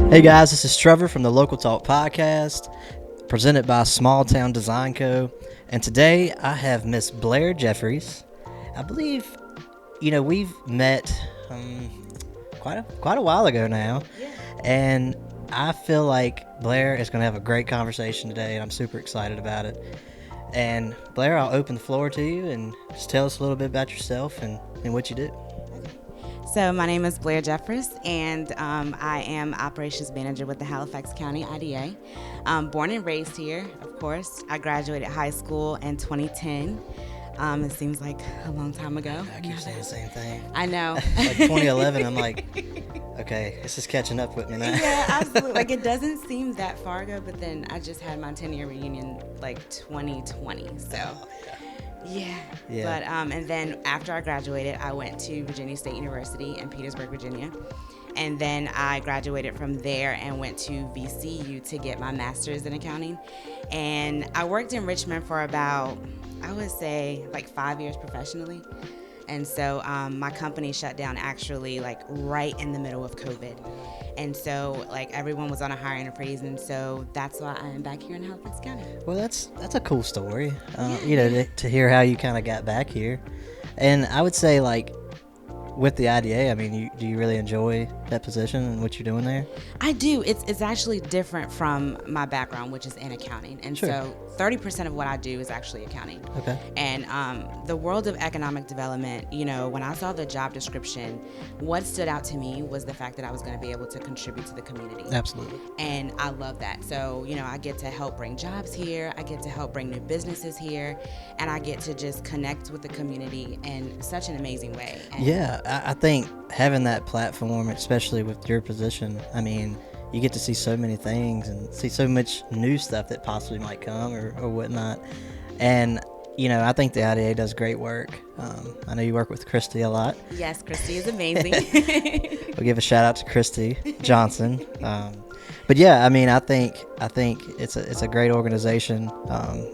Hey guys, this is Trevor from the Local Talk Podcast, presented by Small Town Design Co. And today I have Miss Blair Jeffress. I believe, we've met quite a while ago now. Yeah. And I feel like Blair is going to have a great conversation today, and I'm super excited about it. And Blair, I'll open the floor to you and just tell us a little bit about yourself and what you do. So my name is Blair Jeffress, and I am Operations Manager with the Halifax County IDA. Born and raised here, of course. I graduated high school in 2010. It seems like a long time ago. I keep saying the same thing. I know. Like 2011, I'm like, okay, this is catching up with me now. Yeah, absolutely. Like, it doesn't seem that far ago, but then I just had my 10-year reunion like 2020. So. Oh, Yeah. Yeah. But and then after I graduated, I went to Virginia State University in Petersburg, Virginia. And then I graduated from there and went to VCU to get my master's in accounting. And I worked in Richmond for about, I would say, like 5 years professionally. And so my company shut down actually like right in the middle of COVID. And so like everyone was on a hiring freeze, and so that's why I am back here in Halifax County. Well, that's a cool story, to hear how you kind of got back here. And I would say, like, with the IDA, I mean, do you really enjoy that position and what you're doing there? I do. It's actually different from my background, which is in accounting. And Sure. so 30% of what I do is actually accounting. Okay. And the world of economic development, when I saw the job description, what stood out to me was the fact that I was going to be able to contribute to the community. Absolutely. And I love that. So, I get to help bring jobs here. I get to help bring new businesses here. And I get to just connect with the community in such an amazing way. And Yeah, I think having that platform, especially with your position, I mean, you get to see so many things and see so much new stuff that possibly might come or whatnot. And, I think the IDA does great work. I know you work with Christy a lot. Yes, Christy is amazing. We'll give a shout out to Christy Johnson. But yeah, I mean, I think it's a great organization.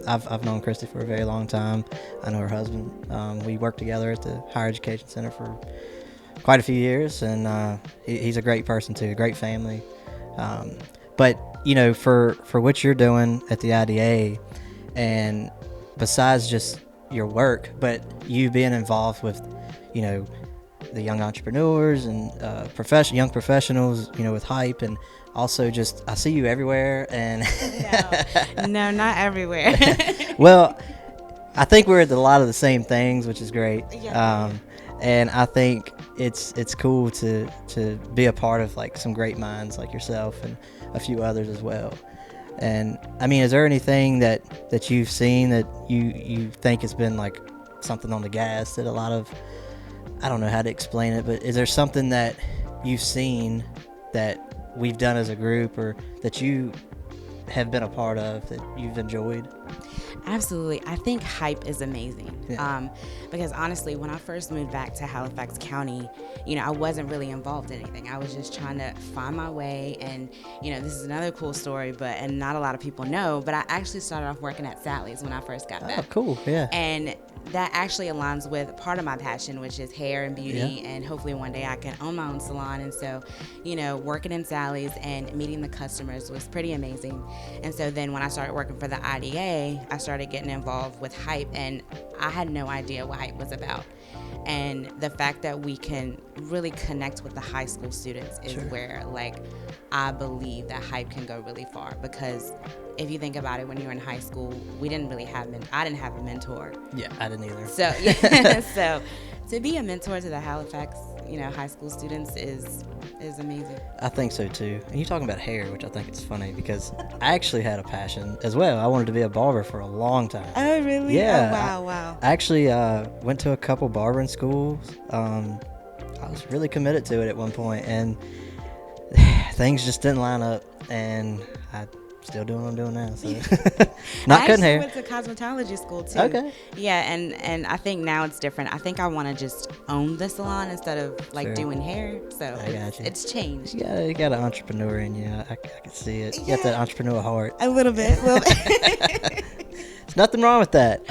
I've known Christy for a very long time. I know her husband. We worked together at the Higher Education Center for quite a few years, and he's a great person too, a great family. But for what you're doing at the IDA, and besides just your work, but you being involved with, the young entrepreneurs and young professionals, with Hype, and also just I see you everywhere. And No, not everywhere. Well, I think we're at a lot of the same things, which is great. Yeah. And I think it's cool to be a part of like some great minds like yourself and a few others as well. And I mean, is there anything that you've seen that you think has been like something on the gas that a lot of, I don't know how to explain it, but is there something that you've seen that we've done as a group or that you have been a part of that you've enjoyed? Absolutely. I think Hype is amazing. Yeah. Because honestly, when I first moved back to Halifax County, I wasn't really involved in anything. I was just trying to find my way. And, this is another cool story, and not a lot of people know, but I actually started off working at Sally's when I first got back. Oh, cool. Yeah. And that actually aligns with part of my passion, which is hair and beauty. Yeah. And hopefully one day I can own my own salon. And so, working in Sally's and meeting the customers was pretty amazing. And so then when I started working for the IDA, I started getting involved with Hype, and I had no idea what Hype was about. And the fact that we can really connect with the high school students is Sure. where, I believe that Hype can go really far. Because if you think about it, when you were in high school, we didn't really have I didn't have a mentor. Yeah, I didn't either. So, yeah, so to be a mentor to the Halifax, high school students is amazing. I think so too. And you're talking about hair, which I think is funny because I actually had a passion as well. I wanted to be a barber for a long time. Oh, really? Yeah. Oh, wow. I actually went to a couple barbering schools. I was really committed to it at one point, and things just didn't line up, and I still doing what I'm doing now. So not cutting hair. I actually went to cosmetology school too. Okay. Yeah, and I think now it's different. I think I want to just own the salon instead of Sure. doing hair. So I got you. it's changed. You got an entrepreneur in you. I can see it. You got that entrepreneur heart. A little bit. There's nothing wrong with that.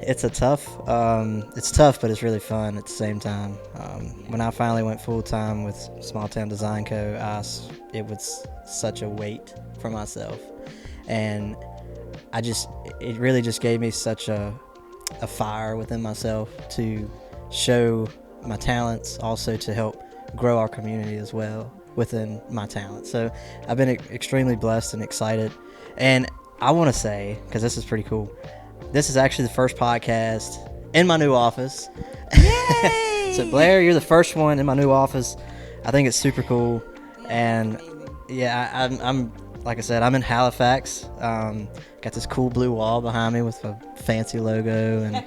It's it's tough, but it's really fun at the same time. When I finally went full time with Small Town Design Co., it was such a weight for myself, and it really just gave me such a fire within myself to show my talents, also to help grow our community as well within my talents. So I've been extremely blessed and excited, and I want to say, because this is pretty cool, this is actually the first podcast in my new office. Yay! So Blair, you're the first one in my new office. I think it's super cool. And yeah, I'm like I said, I'm in Halifax. Got this cool blue wall behind me with a fancy logo, and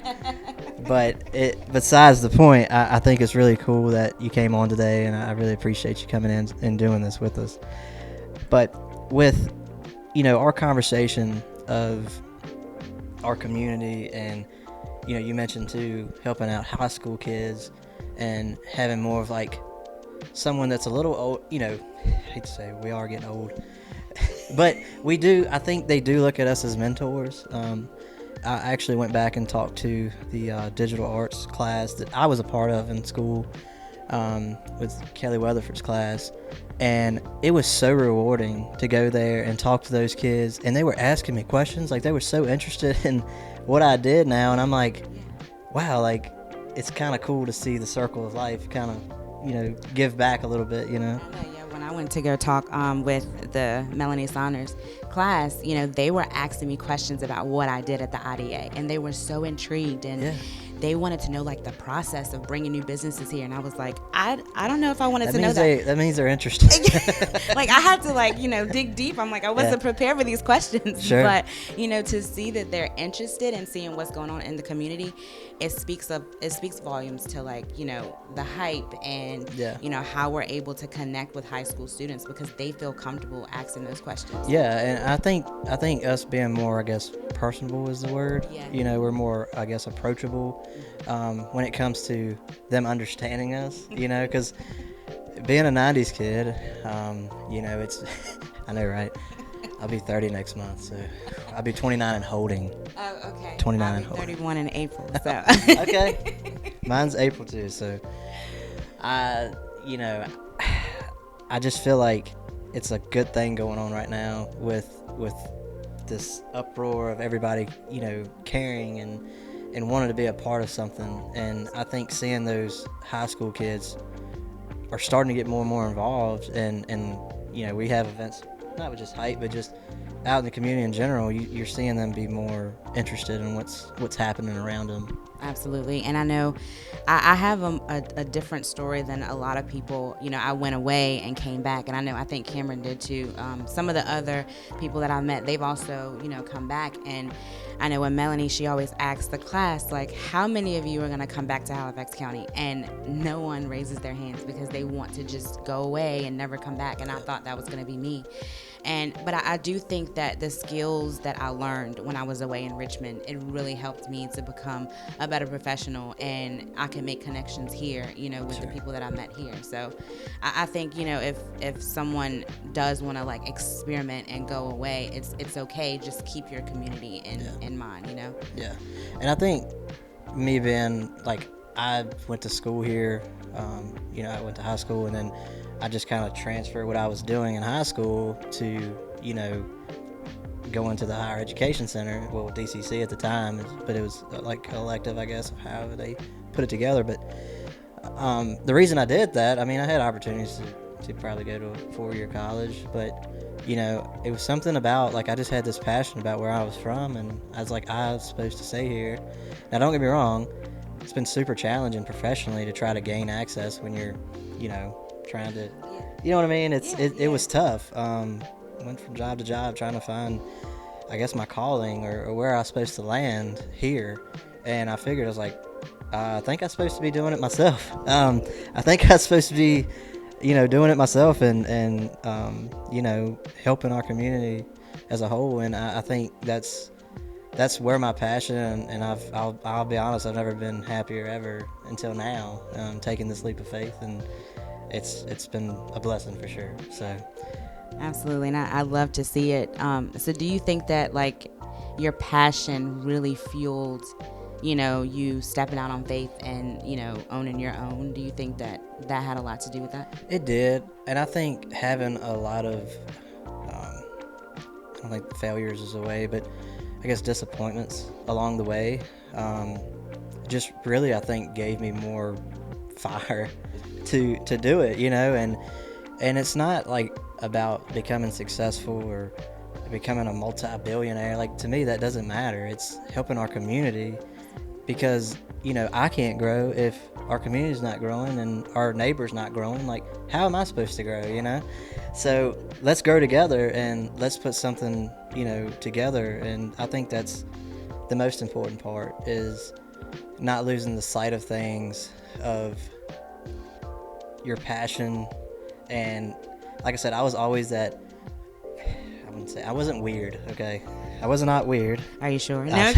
but besides the point, I think it's really cool that you came on today, and I really appreciate you coming in and doing this with us. But with our conversation of our community, and you mentioned too helping out high school kids and having more of like someone that's a little old. I hate to say we are getting old, but I think they do look at us as mentors. I actually went back and talked to the digital arts class that I was a part of in school, with Kelly Weatherford's class, and it was so rewarding to go there and talk to those kids, and they were asking me questions, like they were so interested in what I did now, and I'm like, wow, like it's kind of cool to see the circle of life kind of give back a little bit. When I went to go talk with the Melanie Saunders class, they were asking me questions about what I did at the IDA, and they were so intrigued, and they wanted to know like the process of bringing new businesses here, and I was like, I don't know if I wanted to know that. That means they're interested. Like I had to dig deep. I'm like, I wasn't prepared for these questions. Sure. But to see that they're interested in seeing what's going on in the community, it speaks volumes to the hype and how we're able to connect with high school students because they feel comfortable asking those questions. Yeah, and I think us being more, I guess, personable is the word. Yeah. We're more, I guess, approachable when it comes to them understanding us. Because being a '90s kid, it's I know, right? I'll be 30 next month, so I'll be 29 and holding. Oh, okay. 29 I'll and be holding. 31 in April. So. Okay. Mine's April too, so I just feel like it's a good thing going on right now with this uproar of everybody, caring and wanting to be a part of something. And I think seeing those high school kids are starting to get more and more involved, and we have events, not with just hype, but just out in the community in general. You're seeing them be more interested in what's happening around them. Absolutely. And I know I have a different story than a lot of people. I went away and came back, and I think Cameron did too. Some of the other people that I've met, they've also, come back. And I know when Melanie, she always asks the class, like, how many of you are going to come back to Halifax County? And no one raises their hands because they want to just go away and never come back. And I thought that was going to be me. But I do think that the skills that I learned when I was away in Richmond, it really helped me to become a better professional, and I can make connections here, with the people that I met here. So I think, if someone does want to experiment and go away, it's okay. Just keep your community in mind, Yeah. And I think me being I went to school here, I went to high school, and then I just kind of transferred what I was doing in high school to, going to the higher education center, well, DCC at the time, but it was elective, I guess, of however they put it together. But the reason I did that, I had opportunities to probably go to a 4-year college, but it was something about I just had this passion about where I was from, and I was like, I was supposed to stay here. Now, don't get me wrong, it's been super challenging professionally to try to gain access when you're trying to, what I mean? It was tough. Went from job to job trying to find, I guess, my calling or where I was supposed to land here. And I figured, I was like, I think I'm supposed to be doing it myself. I think I'm supposed to be, doing it myself and helping our community as a whole. And I think that's where my passion, and I'll be honest, I've never been happier ever until now, taking this leap of faith, and it's been a blessing for sure. So absolutely, and I love to see it. So do you think that your passion really fueled you stepping out on faith and, owning your own. Do you think that had a lot to do with that? It did. And I think having a lot of, I don't think failures is a way, but I guess disappointments along the way, just really, I think, gave me more fire to do it, and it's not like about becoming successful or becoming a multi-billionaire. Like, to me, that doesn't matter. It's helping our community, because I can't grow if our community's not growing and our neighbor's not growing. Like, how am I supposed to grow? So let's grow together and let's put something together. And I think that's the most important part, is not losing the sight of things, of your passion. And like I said, I was always that, I wouldn't say, I wasn't weird, okay? I was not weird. Are you sure? No.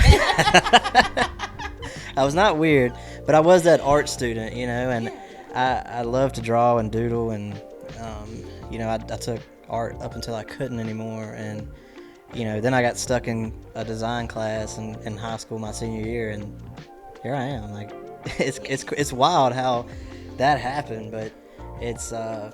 I was not weird, but I was that art student, and I love to draw and doodle, and I took art up until I couldn't anymore, and then I got stuck in a design class in high school my senior year, and here I am. Like, it's wild how that happened, but it's a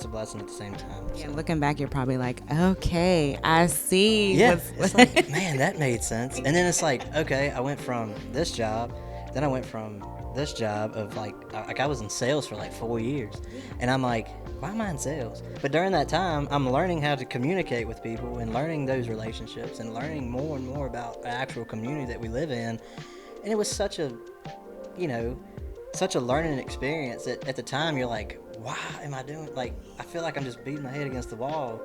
blessing at the same time. Yeah, looking back, you're probably like, okay, I see. Yeah, it's like, man, that made sense. And then it's like, okay, I went from this job, then I went from this job of like I was in sales for like 4 years, and I'm like, why am I in sales? But during that time, I'm learning how to communicate with people and learning those relationships and learning more and more about the actual community that we live in. And it was such a learning experience that at the time you're like, why am I doing, like, I feel like I'm just beating my head against the wall.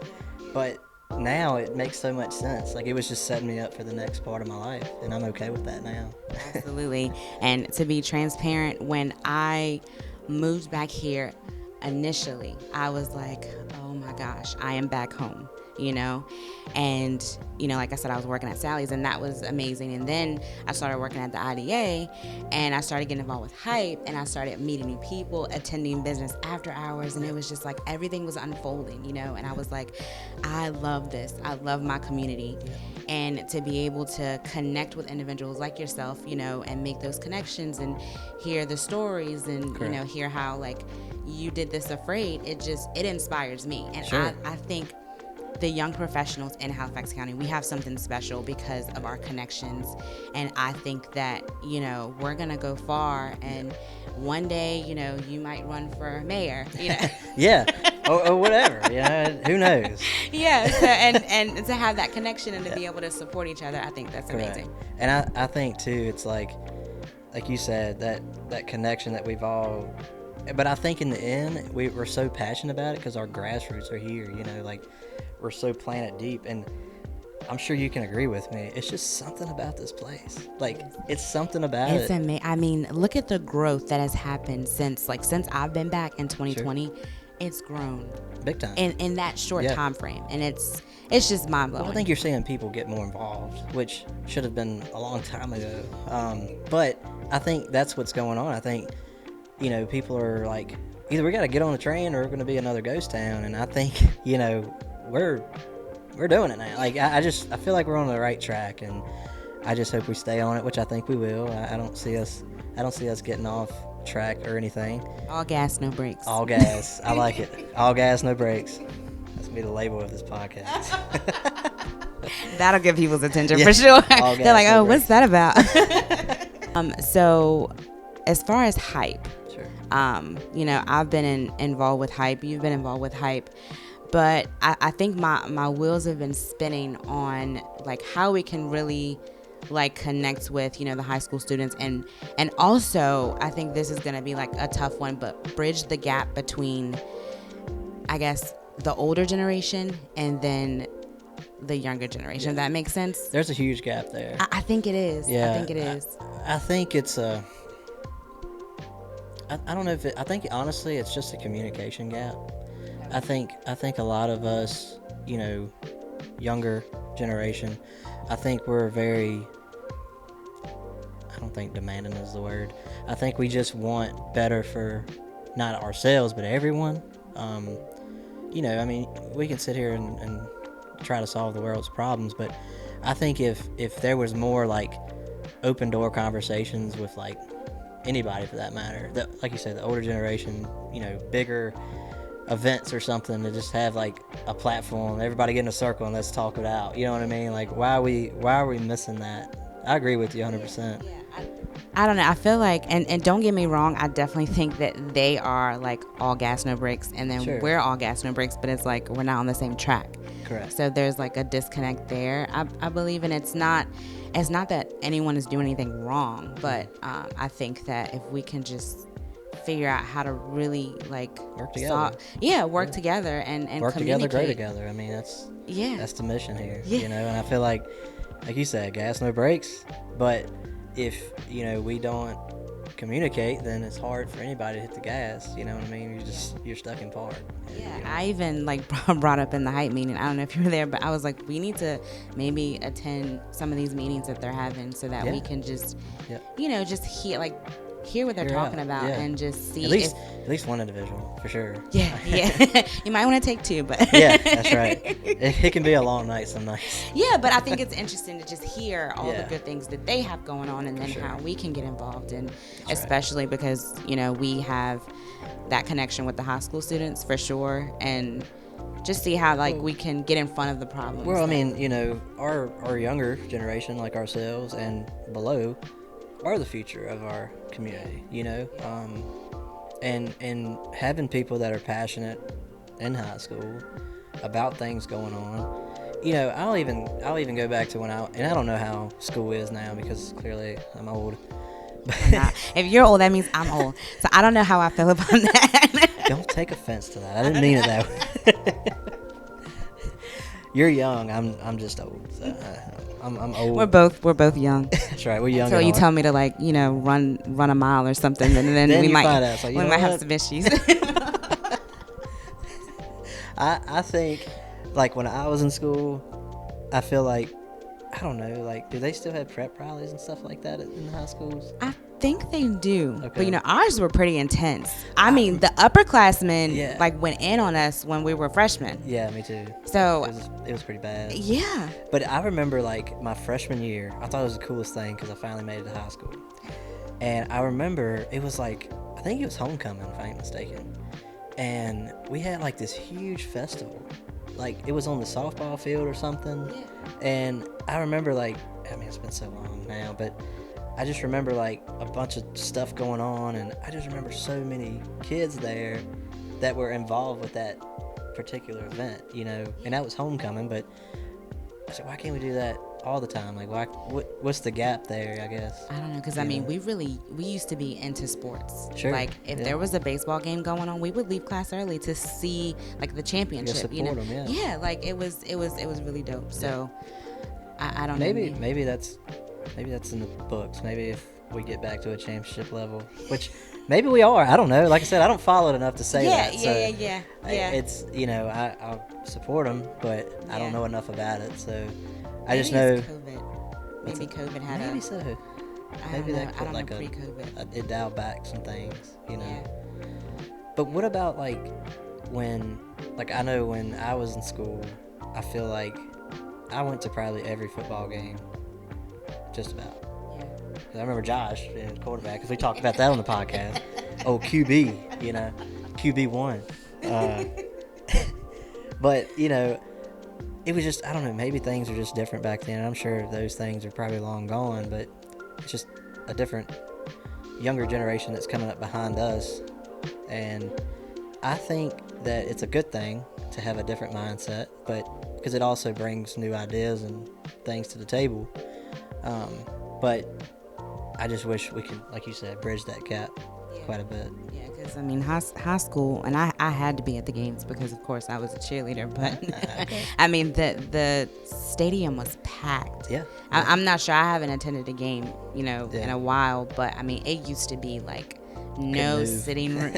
But now it makes so much sense. Like, it was just setting me up for the next part of my life, and I'm okay with that now. Absolutely. And to be transparent, when I moved back here initially, I was like, oh my gosh, I am back home. And like I said, I was working at Sally's, and that was amazing. And then I started working at the IDA, and I started getting involved with Hype, and I started meeting new people, attending business after hours, and it was just like everything was unfolding, and I was like, I love this. I love my community. And to be able to connect with individuals like yourself, and make those connections and hear the stories and, Correct. Hear how like you did this afraid, it inspires me. And Sure. I think the young professionals in Halifax County, we have something special because of our connections. And I think that, we're going to go far, and one day, you might run for mayor, Yeah, or whatever, who knows? Yeah, so, and to have that connection and to be able to support each other, I think that's Correct. amazing. And I think too, it's like you said, that connection that we've all, but I think in the end, we're so passionate about it because our grassroots are here, like, we're so planted deep. And I'm sure you can agree with me, it's just something about this place. Like, it's something about It's it. amazing. I mean, look at the growth that has happened since I've been back in 2020. Sure. It's grown Big time. in that short time frame, and it's just mind blowing. Well, I think you're seeing people get more involved, which should have been a long time ago. But I think that's what's going on. I think, people are like, either we got to get on the train or we're going to be another ghost town. And I think, we're doing it now. Like, I feel like we're on the right track, and I just hope we stay on it, which I think we will. I don't see us getting off track or anything. All gas, no brakes. All gas. I like it. All gas, no brakes. That's gonna be the label of this podcast. That'll get people's attention Yeah. for sure. All They're like, gas, no oh, what's brakes. that about? So as far as Hype, Sure. I've been involved with Hype. You've been involved with Hype. But I think my wheels have been spinning on like how we can really like connect with, the high school students, and also I think this is going to be like a tough one, but bridge the gap between, I guess, the older generation and then the younger generation. Yeah. If that makes sense. There's a huge gap there. I think it is. Yeah, I think it is. I think it's a. I don't know if I think honestly it's just a communication gap. I think a lot of us, younger generation, I think we're very. I don't think demanding is the word. I think we just want better for not ourselves but everyone. I mean, we can sit here and try to solve the world's problems, but I think if there was more like open door conversations with like anybody for that matter. That, like you said, the older generation, bigger events or something, to just have like a platform, everybody get in a circle and let's talk it out. You know what I mean? Like why are we missing that? I agree with you 100%. I don't know. I feel like, and don't get me wrong, I definitely think that they are like all gas, no brakes, and then Sure. we're all gas, no brakes, but it's like we're not on the same track. Correct. So there's like a disconnect there. I believe, and it's not that anyone is doing anything wrong, but I think that if we can just figure out how to really like work together, work together and work communicate. together, grow together. I mean, that's the mission here. And I feel like you said, gas, no brakes. But if we don't communicate, then it's hard for anybody to hit the gas. You know what I mean? You're stuck in park. Yeah, I even like brought up in the hype meeting. I don't know if you were there, but I was like, we need to maybe attend some of these meetings that they're having so that we can just, just hear what they're talking about and just see at least one individual for sure. You might want to take two, but that's right. It can be a long night some nights. But I think it's interesting to just hear all the good things that they have going on, and then how we can get involved, and especially because we have that connection with the high school students for sure, and just see how we can get in front of the problems. Well, I mean, our younger generation, like ourselves and below, are the future of our community, and having people that are passionate in high school about things going on. I'll even go back to when and I don't know how school is now because clearly I'm old. If you're old, that means I'm old. So I don't know how I feel about that. Don't take offense to that. I didn't mean it that way. You're young. I'm just old. So I'm old. We're both young. That's right. We're young. Until you tell me to run a mile or something, and then we might have some issues. I think when I was in school, I feel like, I don't know, do they still have prep rallies and stuff like that in the high schools? I think they do. Okay. But ours were pretty intense. I mean, the upperclassmen went in on us when we were freshmen. Yeah, me too. So it was pretty bad. Yeah. But I remember my freshman year, I thought it was the coolest thing because I finally made it to high school. And I remember it was I think it was homecoming, if I ain't mistaken. And we had this huge festival. It was on the softball field or something. Yeah. And I remember it's been so long now, but I just remember a bunch of stuff going on, and I just remember so many kids there that were involved with that particular event, and that was homecoming. But I said, why can't we do that all the time? What's the gap there, I guess? I don't know, because we used to be into sports. Sure. If there was a baseball game going on, we would leave class early to see the championship. Support them, it was really dope. So I don't know. Maybe that's in the books. Maybe if we get back to a championship level, which maybe we are. I don't know. Like I said, I don't follow it enough to say that. Yeah. It's I'll support them, but I don't know enough about it. So I just know. Maybe COVID had maybe so. Maybe that put pre-COVID. It dialed back some things, Yeah. But what about when I know when I was in school, I feel like I went to probably every football game, just about. Yeah. 'Cause I remember Josh being quarterback, because we talked about that on the podcast. Oh, QB, QB1. But it was just, I don't know, maybe things are just different back then. I'm sure those things are probably long gone, but it's just a different, younger generation that's coming up behind us. And I think that it's a good thing to have a different mindset, but because it also brings new ideas and things to the table. But I just wish we could, like you said, bridge that gap quite a bit. Yeah, because high school, and I had to be at the games because of course I was a cheerleader, but the stadium was packed. Yeah. I'm not sure, I haven't attended a game in a while, but it used to be no sitting room.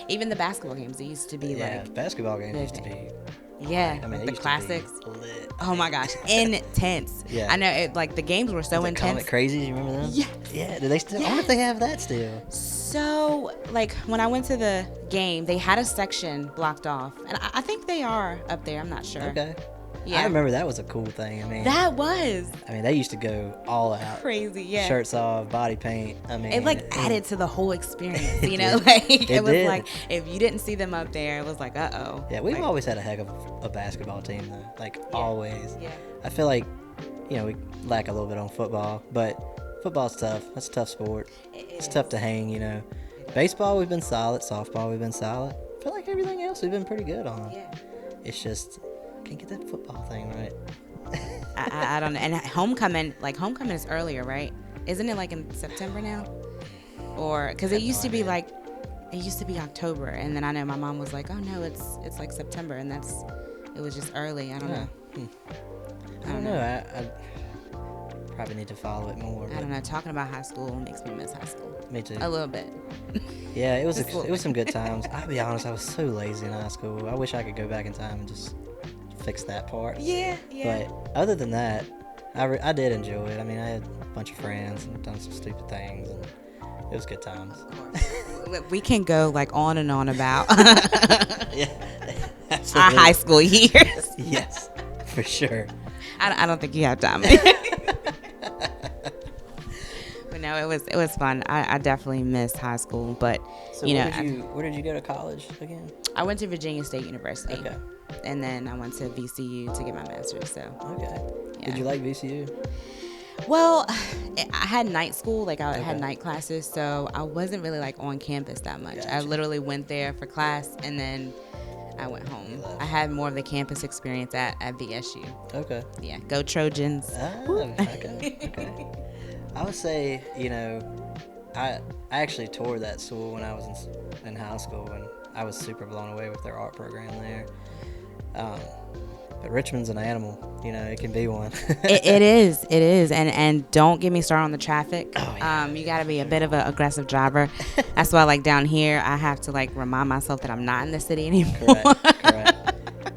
Even the basketball games, it used to be basketball games used to be. Yeah, the classics. Lit. Oh my gosh, intense. Yeah, I know. The games were so intense. Comet Crazies, you remember them? Yeah. Yeah. Do they still? I wonder if they have that still. So, when I went to the game, they had a section blocked off, and I think they are up there. I'm not sure. Okay. Yeah. I remember that was a cool thing. I mean, they used to go all out. Crazy, yeah. Shirts off, body paint. I mean, it added to the whole experience, you know? did. Like, It was did. like, if you didn't see them up there, it was like, uh-oh. Yeah, we've like, always had a heck of a basketball team, though. Like, always. Yeah. I feel like, we lack a little bit on football, but football's tough. That's a tough sport. It's tough to hang. Baseball, we've been solid. Softball, we've been solid. I feel like everything else we've been pretty good on. Yeah. It's just, I can't get that football thing right. I don't know. And homecoming is earlier, right? Isn't it like in September now? Or, because it used to be like, it used to be October. And then I know my mom was like, oh no, it's like September. And it was just early. I don't know. I don't know. I probably need to follow it more. I don't know. Talking about high school makes me miss high school. Me too. A little bit. Yeah, it was some good times. I'll be honest, I was so lazy in high school. I wish I could go back in time and just fix that part. Yeah. But other than that, I did enjoy it. I mean, I had a bunch of friends and done some stupid things, and it was good times. We can go like on and on about Yeah, our high school years. Yes, for sure. I don't think you have time. But no, it was fun. I definitely missed high school, but So where did you go to college again? I went to Virginia State University. Okay. And then I went to VCU to get my master's. So. Okay. Yeah. Did you like VCU? Well, I had night school, like I had night classes, so I wasn't really like on campus that much. Gotcha. I literally went there for class and then I went home. I had more of the campus experience at VSU. Okay. Yeah, go Trojans. Okay. I would say, I actually toured that school when I was in high school, and I was super blown away with their art program there. But Richmond's an animal, it can be one. It is, and don't get me started on the traffic. Oh, yeah. You got to be a bit of an aggressive driver. That's why, like down here, I have to like remind myself that I'm not in the city anymore. Correct.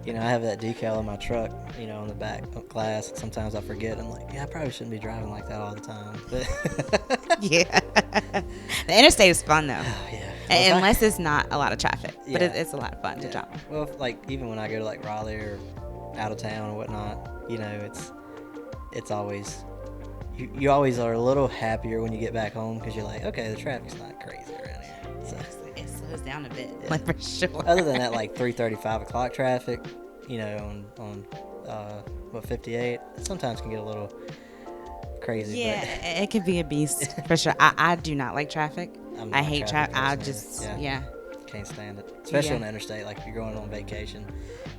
I have that decal on my truck, on the back glass. Sometimes I forget. I'm like, I probably shouldn't be driving like that all the time. But Yeah, the interstate is fun though. Oh, yeah. Unless it's not a lot of traffic, but Yeah. it's a lot of fun to drive. Well, like even when I go to like Raleigh or out of town or whatnot, it's always you always are a little happier when you get back home because you're like, okay, the traffic's not crazy around here. So, It slows down a bit, Yeah. like for sure. other than that, like 3:30, 5 o'clock traffic, on 58, sometimes can get a little crazy. Yeah, But it could be a beast for sure. I do not like traffic. I'm I not a hate traffic traffic. I person just either. yeah. Can't stand it, especially Yeah. on the interstate. Like if you're going on vacation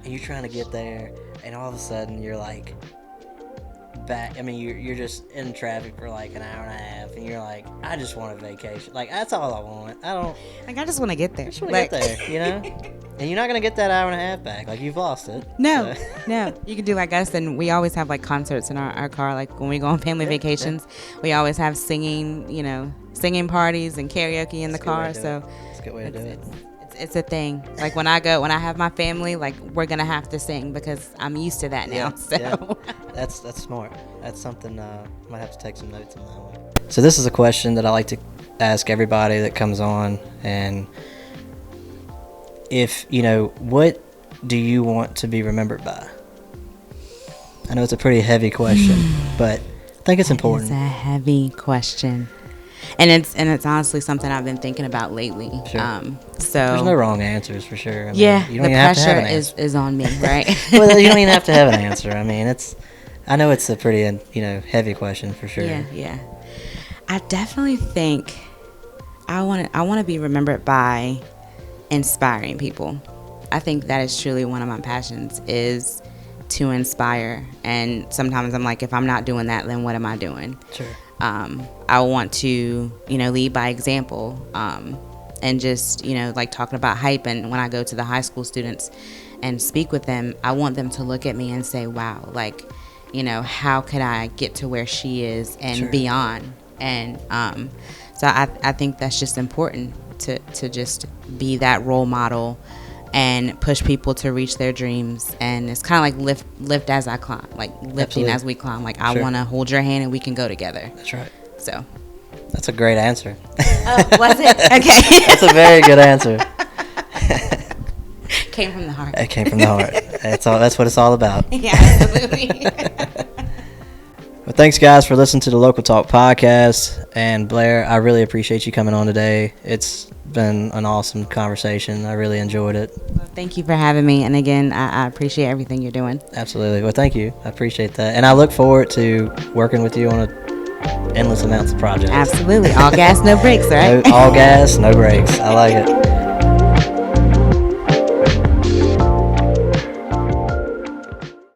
and you're trying to get there, and all of a sudden you're like back. I mean, you're just in traffic for like an hour and a half, and you're like, I just want a vacation. Like that's all I want. I just want to get there. I just want to get there, And you're not gonna get that hour and a half back. Like you've lost it. No, So- no. You can do like us, and we always have like concerts in our car. Like when we go on family vacations, we always have singing parties and karaoke in the It's a good way car. to do So it. It's a good way to do it. it's a thing. Like when I have my family, like we're gonna have to sing because I'm used to that now. So That's smart. That's something. Might have to take some notes on that one. So this is a question that I like to ask everybody that comes on, and if what do you want to be remembered by? I know it's a pretty heavy question, but I think it's important. It's a heavy question, and it's honestly something I've been thinking about lately. Sure. So There's no wrong answers for sure. I mean, yeah, you don't the even have to have pressure an answer. is on me, right? Well, you don't even have to have an answer. I mean, I know it's a pretty heavy question for sure. Yeah. I definitely think I want to be remembered by inspiring people. I think that is truly one of my passions, is to inspire. And sometimes I'm like, if I'm not doing that, then what am I doing? Sure. I want to, lead by example, and just, like talking about hype. And when I go to the high school students and speak with them, I want them to look at me and say, wow, like, how could I get to where she is and Sure. beyond? And so I think that's just important to just be that role model and push people to reach their dreams. And it's kind of like lift as I climb, like lifting Absolutely. as we climb. Like I Sure. want to hold your hand and we can go together. That's right. So. That's a great answer. Was it? Okay. That's a very good answer. came from the heart. It came from the heart. That's what it's all about. Yeah, absolutely. Well, thanks, guys, for listening to the Local Talk podcast. And Blair, I really appreciate you coming on today. It's been an awesome conversation. I really enjoyed it. Well, thank you for having me. And again, I appreciate everything you're doing. Absolutely. Well, thank you. I appreciate that. And I look forward to working with you on endless amounts of projects. Absolutely. All gas, no brakes, right? All gas, no brakes. I like it.